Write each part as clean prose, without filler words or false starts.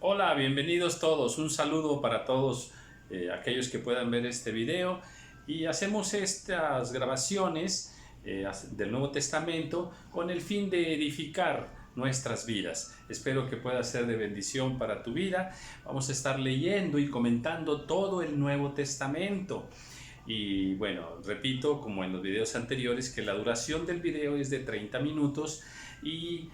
Hola, bienvenidos todos. Un saludo para todos aquellos que puedan ver este video. Y hacemos estas grabaciones del Nuevo Testamento con el fin de edificar nuestras vidas. Espero que pueda ser de bendición para tu vida. Vamos a estar leyendo y comentando todo el Nuevo Testamento. Y bueno, repito, como en los videos anteriores, que la duración del video es de 30 minutos y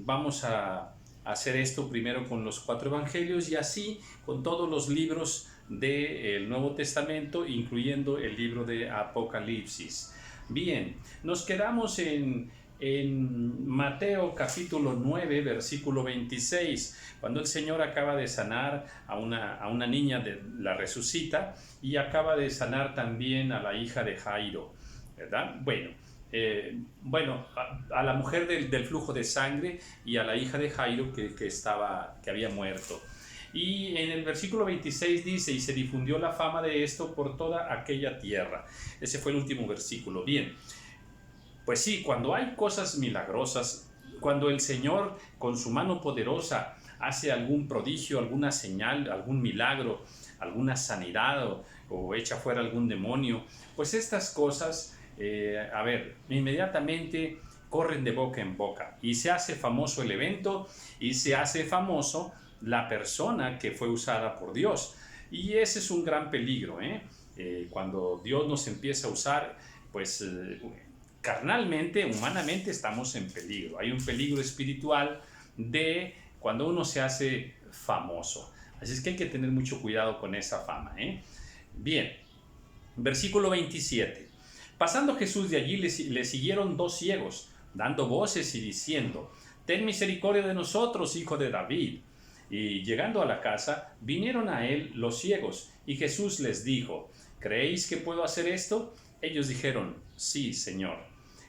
vamos a hacer esto primero con los 4 evangelios y así con todos los libros del Nuevo Testamento, incluyendo el libro de Apocalipsis. Bien, nos quedamos en Mateo capítulo 9, versículo 26, cuando el Señor acaba de sanar a una niña, la resucita, y acaba de sanar también a la hija de Jairo, ¿verdad? Bueno, a la mujer del flujo de sangre y a la hija de Jairo que había muerto. Y en el versículo 26 dice, y se difundió la fama de esto por toda aquella tierra. Ese fue el último versículo. Bien, pues sí, cuando hay cosas milagrosas, cuando el Señor con su mano poderosa hace algún prodigio, alguna señal, algún milagro, alguna sanidad o echa fuera algún demonio, pues estas cosas, inmediatamente corren de boca en boca y se hace famoso el evento y se hace famoso la persona que fue usada por Dios. Y ese es un gran peligro, cuando Dios nos empieza a usar, pues carnalmente, humanamente estamos en peligro. Hay un peligro espiritual de cuando uno se hace famoso. Así es que hay que tener mucho cuidado con esa fama. Bien, versículo 27. Pasando Jesús de allí, le siguieron 2 ciegos, dando voces y diciendo: «Ten misericordia de nosotros, hijo de David». Y llegando a la casa, vinieron a él los ciegos, y Jesús les dijo: «¿Creéis que puedo hacer esto?». Ellos dijeron: «Sí, Señor».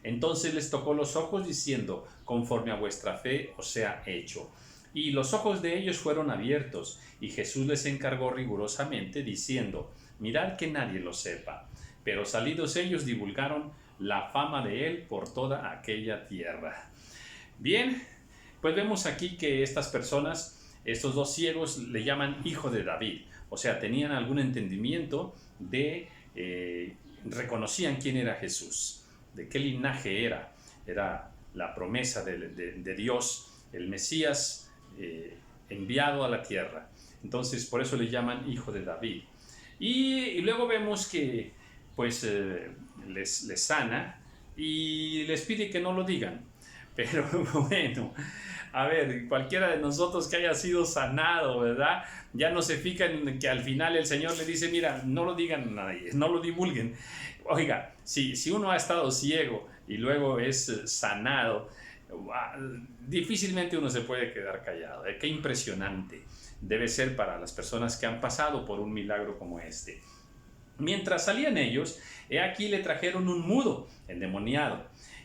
Entonces les tocó los ojos, diciendo: «Conforme a vuestra fe os sea hecho». Y los ojos de ellos fueron abiertos, y Jesús les encargó rigurosamente, diciendo: «Mirad que nadie lo sepa». Pero salidos ellos divulgaron la fama de él por toda aquella tierra. Bien, pues vemos aquí que estas personas, estos 2 ciegos, le llaman hijo de David. O sea, tenían algún entendimiento reconocían quién era Jesús, de qué linaje era. Era la promesa de Dios, el Mesías enviado a la tierra. Entonces, por eso le llaman hijo de David. Y luego vemos que pues les sana y les pide que no lo digan. Pero bueno, a ver, cualquiera de nosotros que haya sido sanado, ¿verdad? Ya no se fija en que al final el Señor le dice: «Mira, no lo digan a nadie, no lo divulguen». Oiga, si uno ha estado ciego y luego es sanado, difícilmente uno se puede quedar callado. Qué impresionante debe ser para las personas que han pasado por un milagro como este. Mientras salían ellos, he aquí le trajeron un mudo, endemoniado,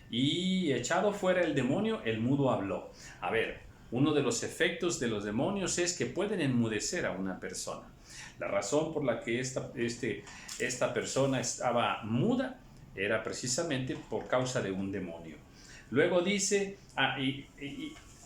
y echado fuera el demonio, el mudo habló. A ver, uno de los efectos de los demonios es que pueden enmudecer a una persona. La razón por la que esta persona estaba muda era precisamente por causa de un demonio. Luego dice,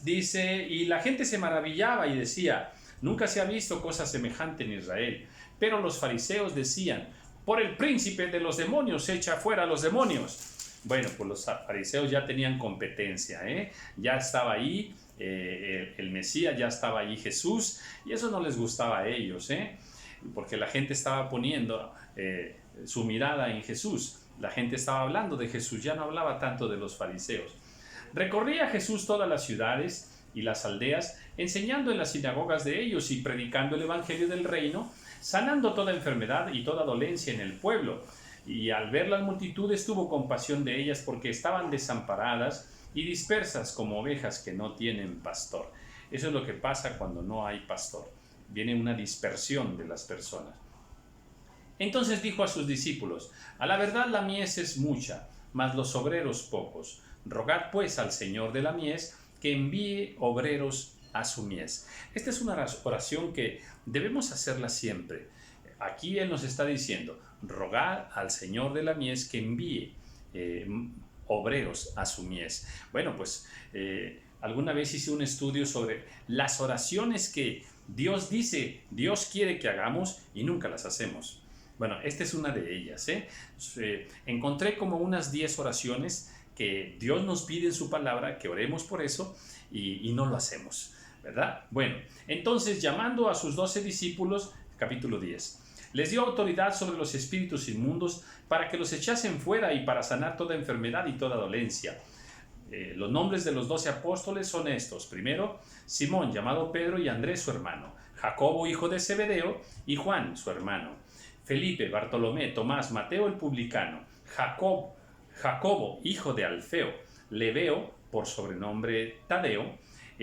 y la gente se maravillaba y decía: «Nunca se ha visto cosa semejante en Israel». Pero los fariseos decían: «Por el príncipe de los demonios echa fuera a los demonios». Bueno, pues los fariseos ya tenían competencia, ya estaba ahí el Mesías, ya estaba ahí Jesús, y eso no les gustaba a ellos, porque la gente estaba poniendo su mirada en Jesús. La gente estaba hablando de Jesús, ya no hablaba tanto de los fariseos. Recorría Jesús todas las ciudades y las aldeas, enseñando en las sinagogas de ellos y predicando el evangelio del reino, sanando toda enfermedad y toda dolencia en el pueblo. Y al ver las multitudes tuvo compasión de ellas, porque estaban desamparadas y dispersas como ovejas que no tienen pastor. Eso es lo que pasa cuando no hay pastor. Viene una dispersión de las personas. Entonces dijo a sus discípulos: «A la verdad la mies es mucha, mas los obreros pocos. Rogad pues al Señor de la mies que envíe obreros a su mies». Esta es una oración que debemos hacerla siempre. Aquí Él nos está diciendo: rogad al Señor de la mies que envíe obreros a su mies. Bueno, pues alguna vez hice un estudio sobre las oraciones que Dios dice, Dios quiere que hagamos y nunca las hacemos. Bueno, esta es una de ellas. Encontré como unas 10 oraciones que Dios nos pide en su palabra, que oremos por eso y no lo hacemos, ¿verdad? Bueno, entonces llamando a sus 12 discípulos, capítulo 10, les dio autoridad sobre los espíritus inmundos para que los echasen fuera y para sanar toda enfermedad y toda dolencia. Los nombres de los 12 apóstoles son estos. Primero, Simón, llamado Pedro, y Andrés, su hermano. Jacobo, hijo de Zebedeo, y Juan, su hermano. Felipe, Bartolomé, Tomás, Mateo, el publicano. Jacobo, hijo de Alfeo. Lebeo, por sobrenombre Tadeo.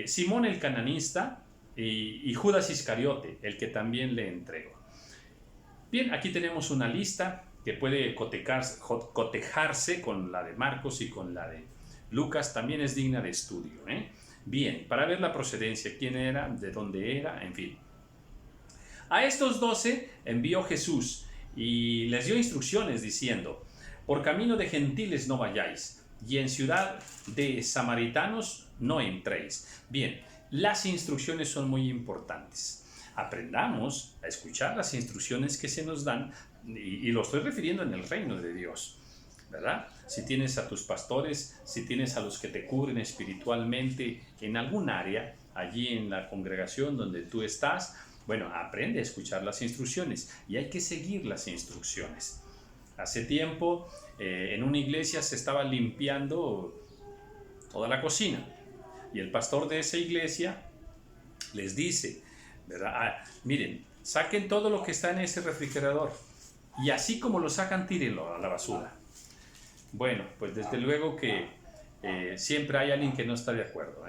Simón, el cananista, y Judas Iscariote, el que también le entregó. Bien, aquí tenemos una lista que puede cotejarse con la de Marcos y con la de Lucas, también es digna de estudio. Bien, para ver la procedencia, quién era, de dónde era, en fin. A estos 12 envió Jesús y les dio instrucciones diciendo: por camino de gentiles no vayáis, y en ciudad de samaritanos no entréis. Bien, las instrucciones son muy importantes. Aprendamos a escuchar las instrucciones que se nos dan, y lo estoy refiriendo en el reino de Dios, ¿verdad? Si tienes a tus pastores, si tienes a los que te cubren espiritualmente en algún área, allí en la congregación donde tú estás, bueno, aprende a escuchar las instrucciones y hay que seguir las instrucciones. Hace tiempo en una iglesia se estaba limpiando toda la cocina y el pastor de esa iglesia les dice, ¿verdad? Miren, saquen todo lo que está en ese refrigerador y así como lo sacan, tírenlo a la basura. Bueno, pues desde luego que siempre hay alguien que no está de acuerdo,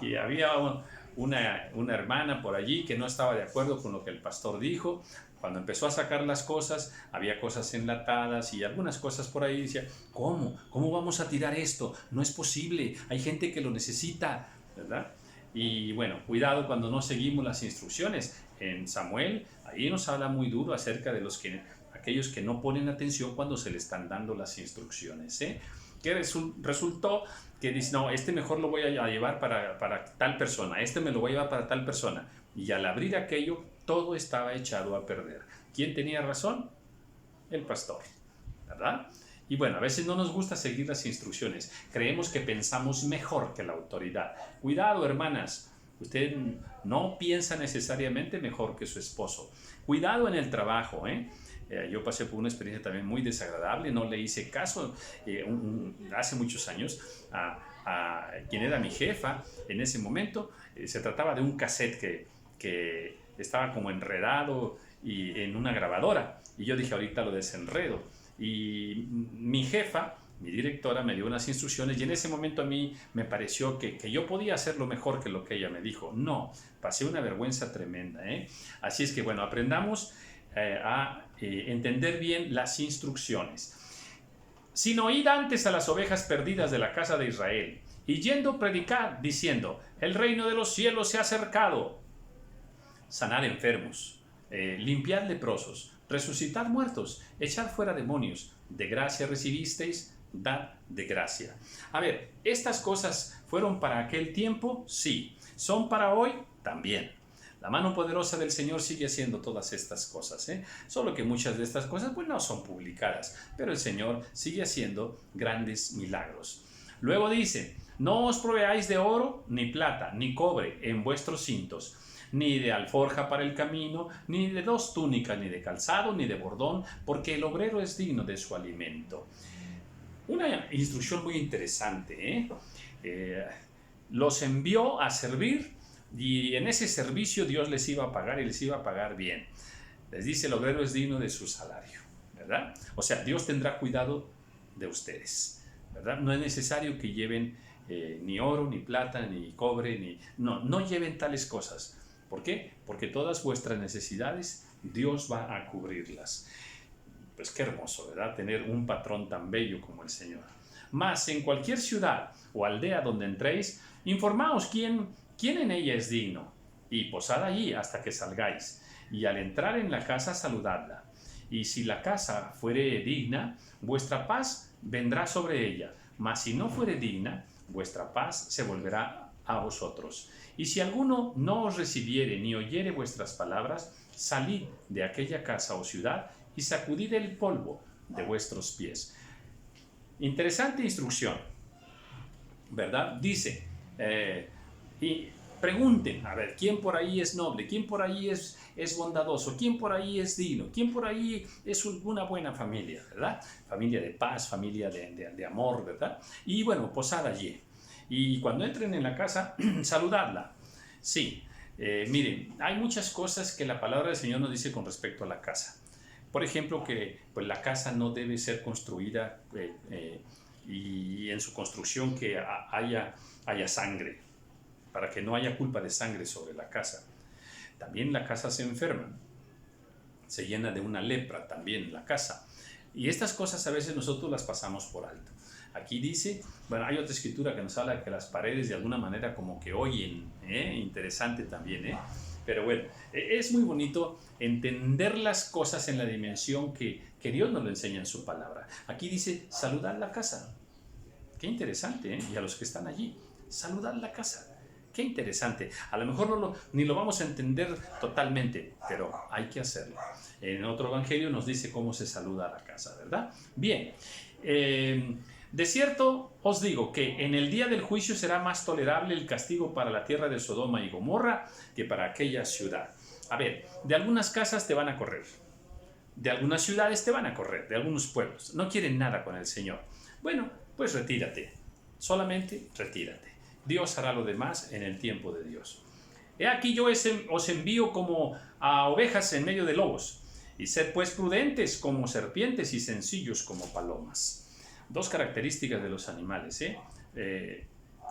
Y había una hermana por allí que no estaba de acuerdo con lo que el pastor dijo. Cuando empezó a sacar las cosas, había cosas enlatadas y algunas cosas por ahí. Decía, ¿cómo? ¿Cómo vamos a tirar esto? No es posible, hay gente que lo necesita, ¿verdad? Y bueno, cuidado cuando no seguimos las instrucciones. En Samuel, ahí nos habla muy duro acerca de aquellos que no ponen atención cuando se le están dando las instrucciones, que resultó que dice, no, este mejor lo voy a llevar para tal persona, este me lo voy a llevar para tal persona. Y al abrir aquello, todo estaba echado a perder. ¿Quién tenía razón? El pastor, ¿verdad? Y bueno, a veces no nos gusta seguir las instrucciones. Creemos que pensamos mejor que la autoridad. Cuidado, hermanas. Usted no piensa necesariamente mejor que su esposo. Cuidado en el trabajo, Yo pasé por una experiencia también muy desagradable. No le hice caso hace muchos años a quien era mi jefa en ese momento. Se trataba de un cassette que estaba como enredado y en una grabadora. Y yo dije, ahorita lo desenredo. Y mi jefa, mi directora, me dio unas instrucciones y en ese momento a mí me pareció que yo podía hacerlo mejor que lo que ella me dijo. No, pasé una vergüenza tremenda. Así es que bueno, aprendamos a entender bien las instrucciones. Sino id antes a las ovejas perdidas de la casa de Israel, y yendo predicad, diciendo, el reino de los cielos se ha acercado. Sanad enfermos, limpiad leprosos, resucitad muertos, echad fuera demonios. De gracia recibisteis, dad de gracia. A ver, ¿estas cosas fueron para aquel tiempo? Sí. ¿Son para hoy? También. La mano poderosa del Señor sigue haciendo todas estas cosas, Solo que muchas de estas cosas pues no son publicadas, pero el Señor sigue haciendo grandes milagros. Luego dice, no os proveáis de oro, ni plata, ni cobre en vuestros cintos, ni de alforja para el camino, ni de 2 túnicas, ni de calzado, ni de bordón, porque el obrero es digno de su alimento. Una instrucción muy interesante, los envió a servir y en ese servicio Dios les iba a pagar y les iba a pagar bien. Les dice, el obrero es digno de su salario, ¿verdad? O sea, Dios tendrá cuidado de ustedes, ¿verdad? No es necesario que lleven ni oro, ni plata, ni cobre, no lleven tales cosas. ¿Por qué? Porque todas vuestras necesidades Dios va a cubrirlas. Pues qué hermoso, ¿verdad? Tener un patrón tan bello como el Señor. Mas en cualquier ciudad o aldea donde entréis, informaos quién en ella es digno, y posad allí hasta que salgáis. Y al entrar en la casa, saludadla. Y si la casa fuere digna, vuestra paz vendrá sobre ella, mas si no fuere digna, vuestra paz se volverá a vosotros. Y si alguno no os recibiere ni oyere vuestras palabras, salid de aquella casa o ciudad y sacudid el polvo de vuestros pies. Interesante instrucción, ¿verdad? Dice, y pregunten, a ver, ¿quién por ahí es noble? ¿Quién por ahí es bondadoso? ¿Quién por ahí es digno? ¿Quién por ahí es una buena familia, ¿verdad? Familia de paz, familia de amor, ¿verdad? Y bueno, posad allí. Y cuando entren en la casa, saludadla. Sí, miren, hay muchas cosas que la palabra del Señor nos dice con respecto a la casa. Por ejemplo, que pues, la casa no debe ser construida y en su construcción que haya sangre, para que no haya culpa de sangre sobre la casa. También la casa se enferma, se llena de una lepra también la casa. Y estas cosas a veces nosotros las pasamos por alto. Aquí dice, bueno, hay otra escritura que nos habla de que las paredes de alguna manera como que oyen, interesante también, Pero bueno, es muy bonito entender las cosas en la dimensión que Dios nos lo enseña en su palabra. Aquí dice, saludad la casa. Qué interesante, y a los que están allí, saludad la casa. Qué interesante. A lo mejor ni lo vamos a entender totalmente, pero hay que hacerlo. En otro evangelio nos dice cómo se saluda a la casa, ¿verdad? Bien. De cierto os digo que en el día del juicio será más tolerable el castigo para la tierra de Sodoma y Gomorra que para aquella ciudad. A ver, de algunas casas te van a correr, de algunas ciudades te van a correr, de algunos pueblos. No quieren nada con el Señor. Bueno, pues retírate, solamente retírate. Dios hará lo demás en el tiempo de Dios. He aquí yo os envío como a ovejas en medio de lobos, y sed pues prudentes como serpientes y sencillos como palomas. Dos características de los animales,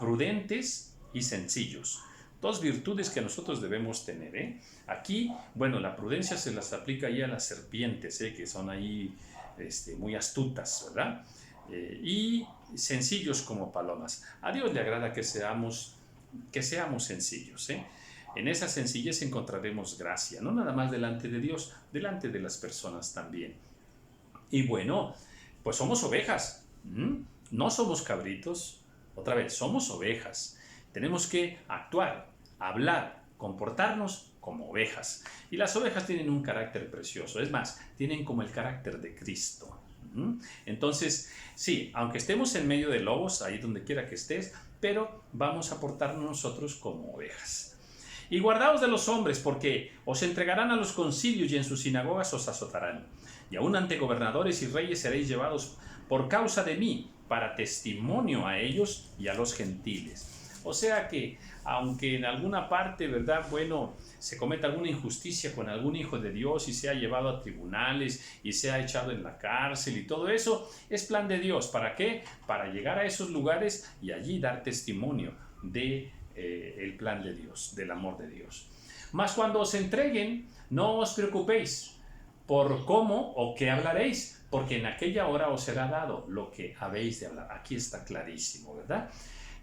prudentes y sencillos. Dos virtudes que nosotros debemos tener, Aquí, bueno, la prudencia se las aplica ahí a las serpientes, que son ahí muy astutas, ¿verdad? Y sencillos como palomas. A Dios le agrada que seamos sencillos, En esa sencillez encontraremos gracia, no nada más delante de Dios, delante de las personas también. Y bueno, pues somos ovejas. No somos cabritos, otra vez, somos ovejas. Tenemos que actuar, hablar, comportarnos como ovejas. Y las ovejas tienen un carácter precioso, es más, tienen como el carácter de Cristo. Entonces, sí, aunque estemos en medio de lobos, ahí donde quiera que estés, pero vamos a portarnos nosotros como ovejas. Y guardaos de los hombres, porque os entregarán a los concilios y en sus sinagogas os azotarán. Y aún ante gobernadores y reyes seréis llevados por causa de mí, para testimonio a ellos y a los gentiles. O sea que, aunque en alguna parte, ¿verdad? Bueno, se cometa alguna injusticia con algún hijo de Dios y sea llevado a tribunales y sea echado en la cárcel y todo eso, es plan de Dios. ¿Para qué? Para llegar a esos lugares y allí dar testimonio de el plan de Dios, del amor de Dios. Mas cuando os entreguen, no os preocupéis por cómo o qué hablaréis, porque en aquella hora os será dado lo que habéis de hablar. Aquí está clarísimo, ¿verdad?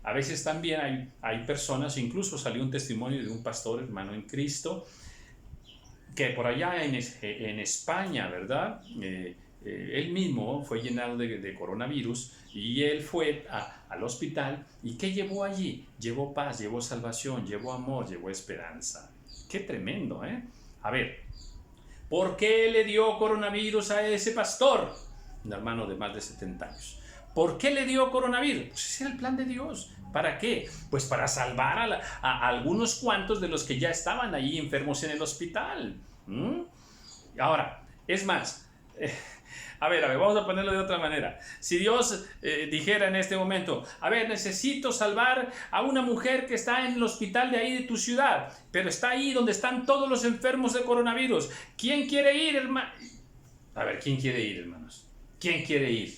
A veces también hay personas, incluso salió un testimonio de un pastor, hermano en Cristo, que por allá en España, ¿verdad? Él mismo fue llenado de coronavirus y él fue al hospital. ¿Y qué llevó allí? Llevó paz, llevó salvación, llevó amor, llevó esperanza. Qué tremendo, A ver, ¿por qué le dio coronavirus a ese pastor? Un hermano de más de 70 años. ¿Por qué le dio coronavirus? Pues ese era el plan de Dios. ¿Para qué? Pues para salvar a algunos cuantos de los que ya estaban ahí enfermos en el hospital. Ahora, es más, a ver, vamos a ponerlo de otra manera. Si Dios dijera en este momento, a ver, necesito salvar a una mujer que está en el hospital de ahí de tu ciudad, pero está ahí donde están todos los enfermos de coronavirus. ¿Quién quiere ir, hermano? A ver, ¿quién quiere ir, hermanos? ¿Quién quiere ir?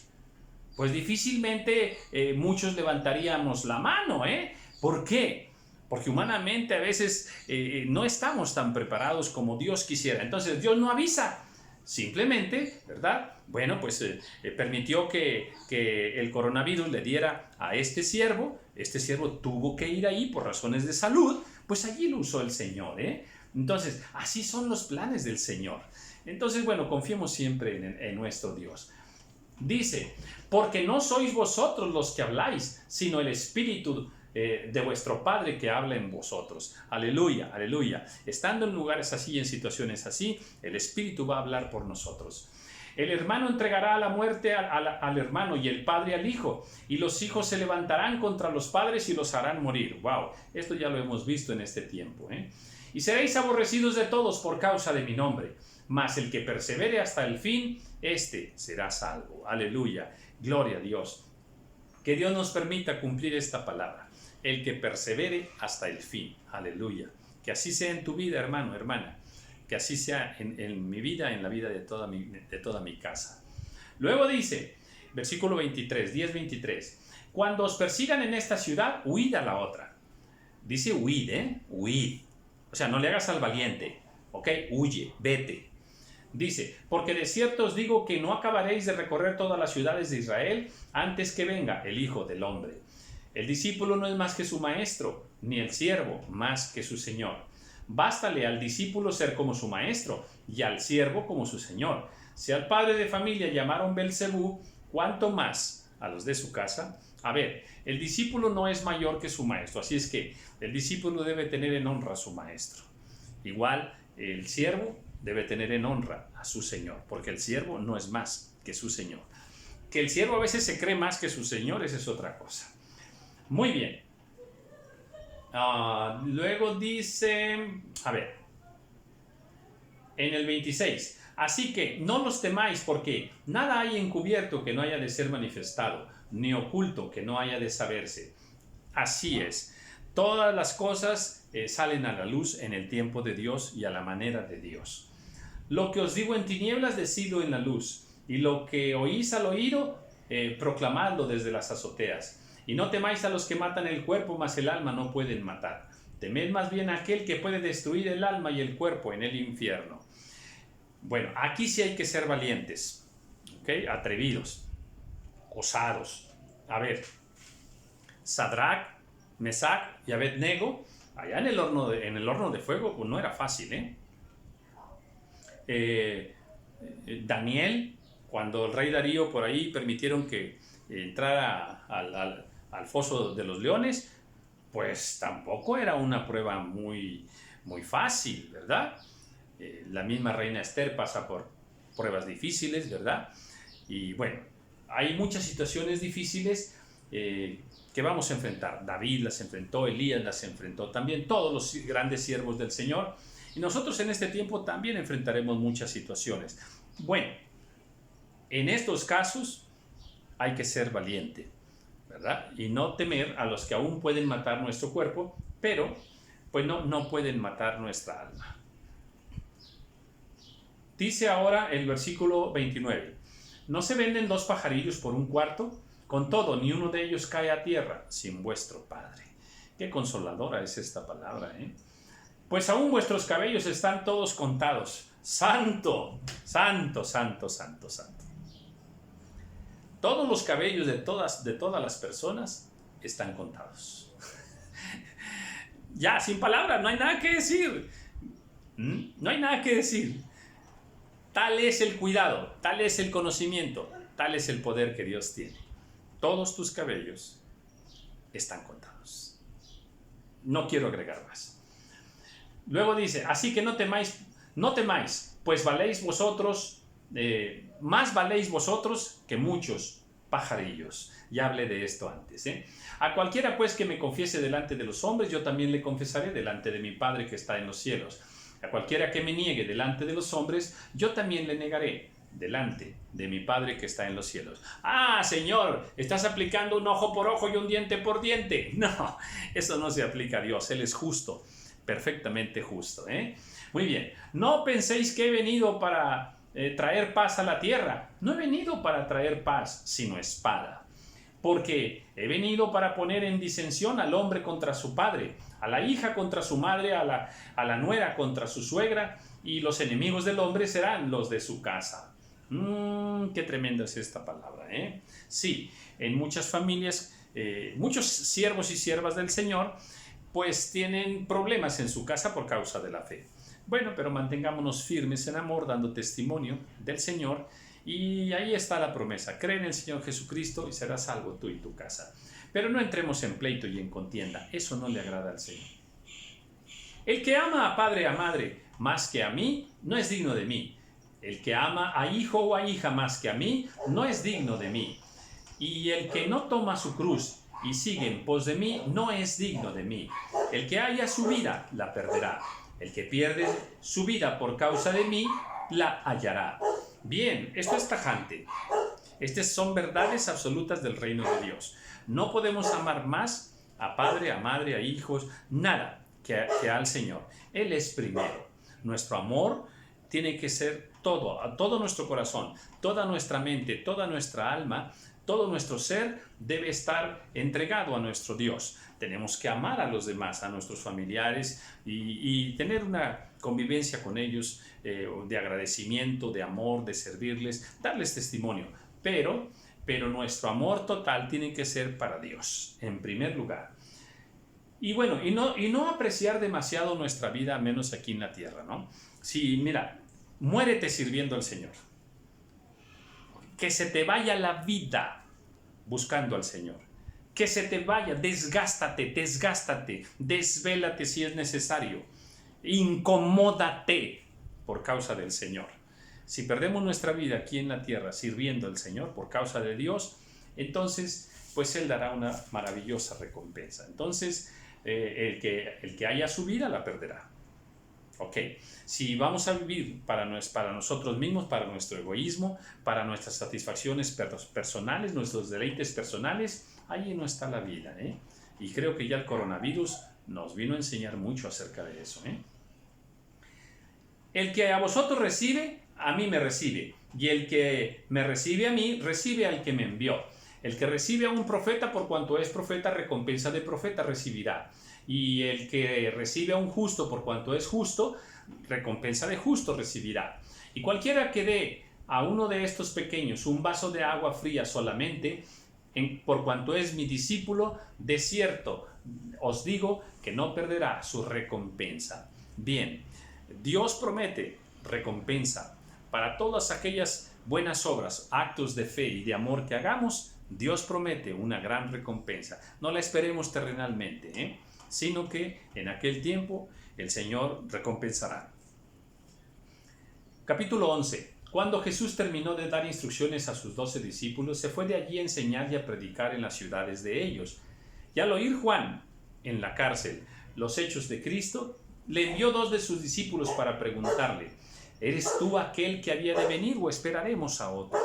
Pues difícilmente muchos levantaríamos la mano, ¿Por qué? Porque humanamente a veces no estamos tan preparados como Dios quisiera. Entonces Dios no avisa. Simplemente, ¿verdad? Bueno, pues permitió que el coronavirus le diera a este siervo tuvo que ir ahí por razones de salud, pues allí lo usó el Señor, Entonces, así son los planes del Señor. Entonces, bueno, confiemos siempre en nuestro Dios. Dice, porque no sois vosotros los que habláis, sino el Espíritu de vuestro Padre que habla en vosotros. Aleluya, aleluya. Estando en lugares así, en situaciones así, el Espíritu va a hablar por nosotros. El hermano entregará a la muerte al hermano y el padre al hijo, y los hijos se levantarán contra los padres y los harán morir. Wow, esto ya lo hemos visto en este tiempo, Y seréis aborrecidos de todos por causa de mi nombre, mas el que persevere hasta el fin, este será salvo. Aleluya, gloria a Dios. Que Dios nos permita cumplir esta palabra, el que persevere hasta el fin. Aleluya. Que así sea en tu vida, hermano, hermana. Que así sea en mi vida, en la vida de toda mi casa. Luego dice, versículo 23, 10:23, cuando os persigan en esta ciudad, huid a la otra. Dice huid, huid. O sea, no le hagas al valiente, ¿ok? Huye, vete. Dice, porque de cierto os digo que no acabaréis de recorrer todas las ciudades de Israel antes que venga el Hijo del Hombre. El discípulo no es más que su maestro, ni el siervo más que su señor. Bástale al discípulo ser como su maestro y al siervo como su señor. Si al padre de familia llamaron Belcebú, ¿cuánto más a los de su casa? A ver, el discípulo no es mayor que su maestro, así es que el discípulo debe tener en honra a su maestro. Igual, el siervo debe tener en honra a su señor, porque el siervo no es más que su señor. Que el siervo a veces se cree más que su señor, esa es otra cosa. Muy bien. Luego dice, a ver, en el 26, así que no los temáis porque nada hay encubierto que no haya de ser manifestado, ni oculto que no haya de saberse. Así es, todas las cosas salen a la luz en el tiempo de Dios y a la manera de Dios. Lo que os digo en tinieblas, decidlo en la luz, y lo que oís al oído, proclamadlo desde las azoteas. Y no temáis a los que matan el cuerpo, mas el alma no pueden matar. Temed más bien a aquel que puede destruir el alma y el cuerpo en el infierno. Bueno, aquí sí hay que ser valientes, ¿ok? Atrevidos, osados. A ver, Sadrach, Mesach y Abednego, allá en el horno de fuego, pues no era fácil, Daniel, cuando el rey Darío por ahí permitieron que entrara al foso de los leones, pues tampoco era una prueba muy, muy fácil, ¿verdad? La misma reina Esther pasa por pruebas difíciles, ¿verdad? Y bueno, hay muchas situaciones difíciles que vamos a enfrentar. David las enfrentó, Elías las enfrentó, también todos los grandes siervos del Señor. Y nosotros en este tiempo también enfrentaremos muchas situaciones. Bueno, en estos casos hay que ser valiente, ¿verdad? Y no temer a los que aún pueden matar nuestro cuerpo, pero pues no pueden matar nuestra alma. Dice ahora el versículo 29, ¿no se venden 2 pajarillos por un cuarto? Con todo, ni uno de ellos cae a tierra sin vuestro Padre. Qué consoladora es esta palabra, ¿eh? Pues aún vuestros cabellos están todos contados. Santo, santo, santo, santo, santo. Todos los cabellos de todas las personas están contados. Ya, sin palabras, no hay nada que decir. No hay nada que decir. Tal es el cuidado, tal es el conocimiento, tal es el poder que Dios tiene. Todos tus cabellos están contados. No quiero agregar más. Luego dice, así que no temáis, pues valéis vosotros, más valéis vosotros que muchos pajarillos. Ya hablé de esto antes, A cualquiera pues que me confiese delante de los hombres, yo también le confesaré delante de mi Padre que está en los cielos. A cualquiera que me niegue delante de los hombres, yo también le negaré delante de mi Padre que está en los cielos. Ah, Señor, estás aplicando un ojo por ojo y un diente por diente. No, eso no se aplica a Dios, Él es justo, perfectamente justo, Muy bien, no penséis que he venido para traer paz a la tierra. No he venido para traer paz, sino espada. Porque he venido para poner en disensión al hombre contra su padre, a la hija contra su madre, a la nuera contra su suegra, y los enemigos del hombre serán los de su casa. Qué tremenda es esta palabra, Sí, en muchas familias, muchos siervos y siervas del Señor, pues tienen problemas en su casa por causa de la fe. Bueno, pero mantengámonos firmes en amor, dando testimonio del Señor, Y ahí está la promesa: cree en el Señor Jesucristo y serás salvo tú y tu casa. Pero no entremos en pleito y en contienda, eso no le agrada al Señor. El que ama a padre o a madre más que a mí, no es digno de mí. El que ama a hijo o a hija más que a mí, no es digno de mí. Y el que no toma su cruz y sigue en pos de mí, no es digno de mí. El que haya su vida, la perderá. El que pierde su vida por causa de mí, la hallará. Bien, esto es tajante. Estas son verdades absolutas del reino de Dios. No podemos amar más a padre, a madre, a hijos, nada que al Señor. Él es primero. Nuestro amor tiene que ser todo nuestro corazón, toda nuestra mente, toda nuestra alma, todo nuestro ser debe estar entregado a nuestro Dios. Tenemos que amar a los demás, a nuestros familiares y tener una convivencia con ellos de agradecimiento, de amor, de servirles, darles testimonio. Pero nuestro amor total tiene que ser para Dios, en primer lugar. Y bueno, y no apreciar demasiado nuestra vida, menos aquí en la tierra, ¿no? Sí, mira, muérete sirviendo al Señor. Que se te vaya la vida buscando al Señor. Que se te vaya, desgástate, desvélate si es necesario. Incomódate por causa del Señor. Si perdemos nuestra vida aquí en la tierra sirviendo al Señor por causa de Dios, entonces pues Él dará una maravillosa recompensa. Entonces el que haya su vida la perderá. Ok, si vamos a vivir para nosotros mismos, para nuestro egoísmo, para nuestras satisfacciones personales, nuestros deleites personales, ahí no está la vida, ¿eh? Y creo que ya el coronavirus nos vino a enseñar mucho acerca de eso, ¿eh? El que a vosotros recibe, a mí me recibe. Y el que me recibe a mí, recibe al que me envió. El que recibe a un profeta, por cuanto es profeta, recompensa de profeta recibirá. Y el que recibe a un justo, por cuanto es justo, recompensa de justo recibirá. Y cualquiera que dé a uno de estos pequeños un vaso de agua fría solamente, por cuanto es mi discípulo, de cierto os digo que no perderá su recompensa. Bien, Dios promete recompensa para todas aquellas buenas obras, actos de fe y de amor que hagamos. Dios promete una gran recompensa. No la esperemos terrenalmente, sino que en aquel tiempo el Señor recompensará. Capítulo 11. Cuando Jesús terminó de dar instrucciones a sus 12 discípulos, se fue de allí a enseñar y a predicar en las ciudades de ellos. Y al oír Juan en la cárcel los hechos de Cristo, le envió 2 de sus discípulos para preguntarle: ¿eres tú aquel que había de venir o esperaremos a otro?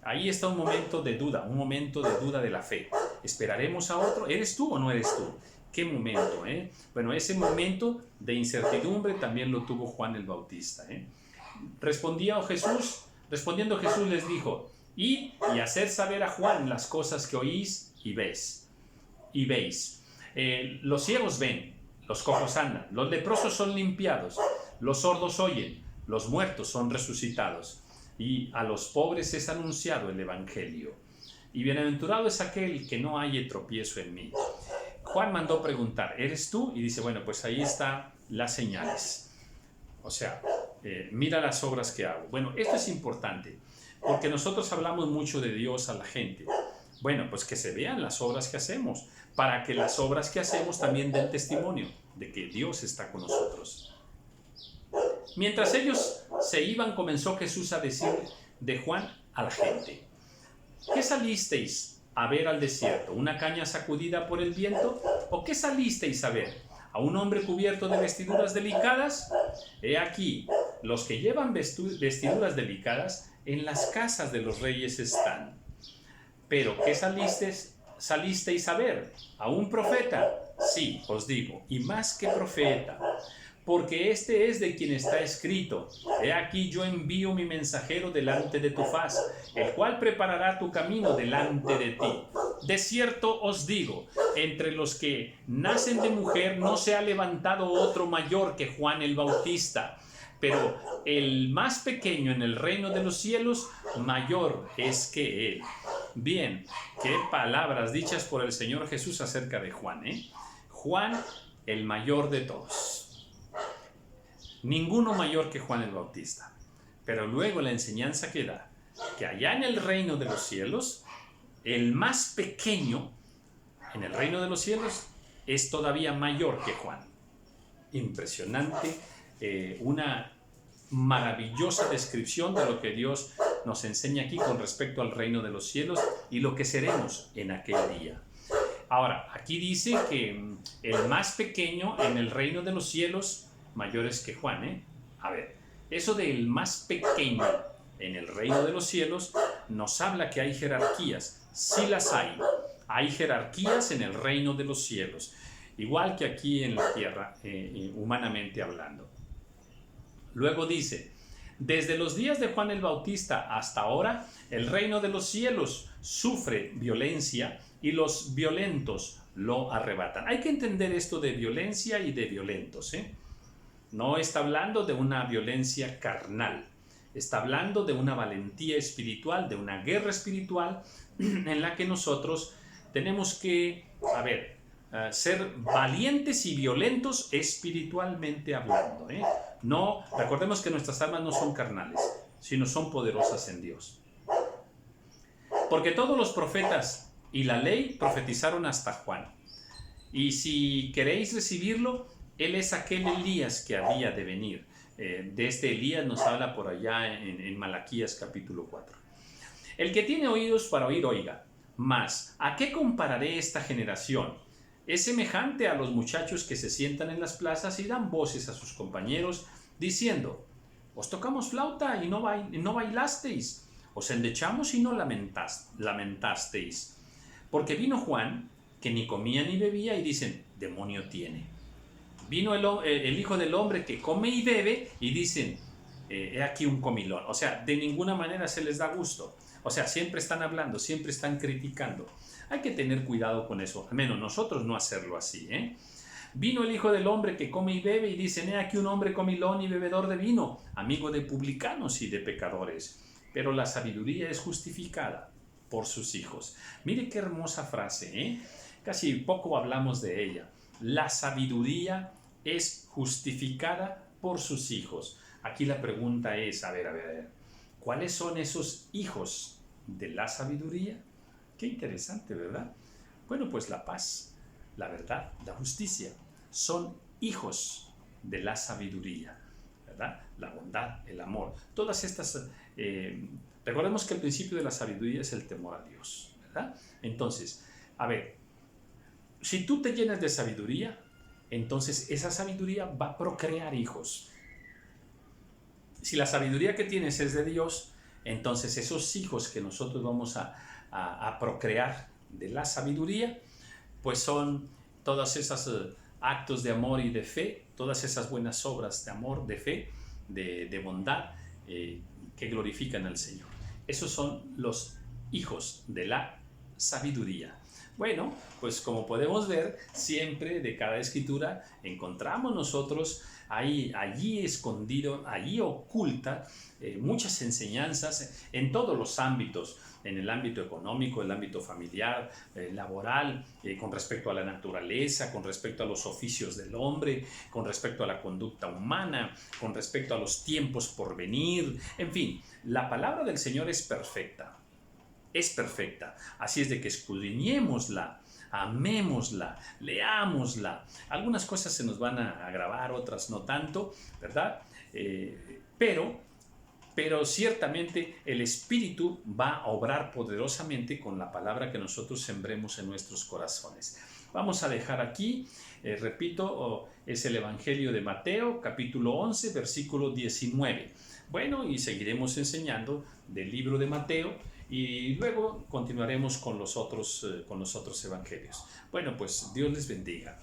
Ahí está un momento de duda de la fe. ¿Esperaremos a otro? ¿Eres tú o no eres tú? ¿Qué momento? Bueno, ese momento de incertidumbre también lo tuvo Juan el Bautista. Respondiendo Jesús les dijo: id y haced saber a Juan las cosas que oís y veis. Los ciegos ven, los cojos andan, los leprosos son limpiados, los sordos oyen, los muertos son resucitados, y a los pobres es anunciado el evangelio. Y bienaventurado es aquel que no halle tropiezo en mí. Juan mandó preguntar: ¿eres tú? Y dice: bueno, pues ahí están las señales. O sea, mira las obras que hago. Bueno, esto es importante, porque nosotros hablamos mucho de Dios a la gente. Bueno, pues que se vean las obras que hacemos, para que las obras que hacemos también den testimonio de que Dios está con nosotros. Mientras ellos se iban, comenzó Jesús a decir de Juan a la gente: ¿qué salisteis a ver al desierto? ¿Una caña sacudida por el viento? ¿O qué salisteis a ver? ¿A un hombre cubierto de vestiduras delicadas? He aquí, los que llevan vestiduras delicadas en las casas de los reyes están. ¿Pero qué salisteis a ver? ¿A un profeta? Sí, os digo, y más que profeta. Porque este es de quien está escrito: he aquí yo envío mi mensajero delante de tu faz, el cual preparará tu camino delante de ti. De cierto os digo, entre los que nacen de mujer no se ha levantado otro mayor que Juan el Bautista, pero el más pequeño en el reino de los cielos mayor es que él. Bien, qué palabras dichas por el Señor Jesús acerca de Juan, Juan, el mayor de todos. Ninguno mayor que Juan el Bautista. Pero luego la enseñanza que da que allá en el reino de los cielos, el más pequeño en el reino de los cielos es todavía mayor que Juan. Impresionante, una maravillosa descripción de lo que Dios nos enseña aquí con respecto al reino de los cielos y lo que seremos en aquel día. Ahora, aquí dice que el más pequeño en el reino de los cielos, mayor es que Juan, ¿eh? A ver, eso del más pequeño en el reino de los cielos nos habla que hay jerarquías. Sí las hay. Hay jerarquías en el reino de los cielos, igual que aquí en la tierra, humanamente hablando. Luego dice, desde los días de Juan el Bautista hasta ahora, el reino de los cielos sufre violencia y los violentos lo arrebatan. Hay que entender esto de violencia y de violentos, ¿eh? No está hablando de una violencia carnal, está hablando de una valentía espiritual, de una guerra espiritual en la que nosotros tenemos que, ser valientes y violentos espiritualmente hablando, ¿eh? No, recordemos que nuestras armas no son carnales, sino son poderosas en Dios. Porque todos los profetas y la ley profetizaron hasta Juan. Y si queréis recibirlo, él es aquel Elías que había de venir. De este Elías nos habla por allá en Malaquías capítulo 4. El que tiene oídos para oír, oiga. Mas, ¿a qué compararé esta generación? Es semejante a los muchachos que se sientan en las plazas y dan voces a sus compañeros, diciendo, os tocamos flauta y no bailasteis, os endechamos y no lamentasteis. Porque vino Juan, que ni comía ni bebía, y dicen, demonio tiene. Vino el Hijo del Hombre que come y bebe, y dicen, he aquí un comilón. O sea, de ninguna manera se les da gusto. O sea, siempre están hablando, siempre están criticando. Hay que tener cuidado con eso, al menos nosotros no hacerlo así, ¿eh? Vino el Hijo del Hombre que come y bebe, y dicen, he aquí un hombre comilón y bebedor de vino, amigo de publicanos y de pecadores. Pero la sabiduría es justificada por sus hijos. Mire qué hermosa frase, ¿eh? Casi poco hablamos de ella. La sabiduría es justificada por sus hijos. Aquí la pregunta es, a ver, ¿cuáles son esos hijos de la sabiduría? Qué interesante, ¿verdad? Bueno, pues la paz, la verdad, la justicia son hijos de la sabiduría, ¿verdad? La bondad, el amor, todas estas... recordemos que el principio de la sabiduría es el temor a Dios, ¿verdad? Entonces, a ver, si tú te llenas de sabiduría, entonces esa sabiduría va a procrear hijos. Si la sabiduría que tienes es de Dios, entonces esos hijos que nosotros vamos a procrear de la sabiduría, pues son todos esos actos de amor y de fe, todas esas buenas obras de amor, de fe, de bondad, que glorifican al Señor. Esos son los hijos de la sabiduría. Bueno, pues como podemos ver, siempre de cada escritura encontramos nosotros allí escondido, allí oculta muchas enseñanzas en todos los ámbitos, en el ámbito económico, el ámbito familiar, laboral, con respecto a la naturaleza, con respecto a los oficios del hombre, con respecto a la conducta humana, con respecto a los tiempos por venir, en fin, la palabra del Señor es perfecta. Es perfecta, así es de que escudriñémosla, amémosla, leámosla. Algunas cosas se nos van a grabar, otras no tanto, ¿verdad? Pero ciertamente el Espíritu va a obrar poderosamente con la palabra que nosotros sembremos en nuestros corazones. Vamos a dejar aquí, repito, es el Evangelio de Mateo, capítulo 11, versículo 19. Bueno, y seguiremos enseñando del libro de Mateo, y luego continuaremos con los otros evangelios. Bueno, pues Dios les bendiga.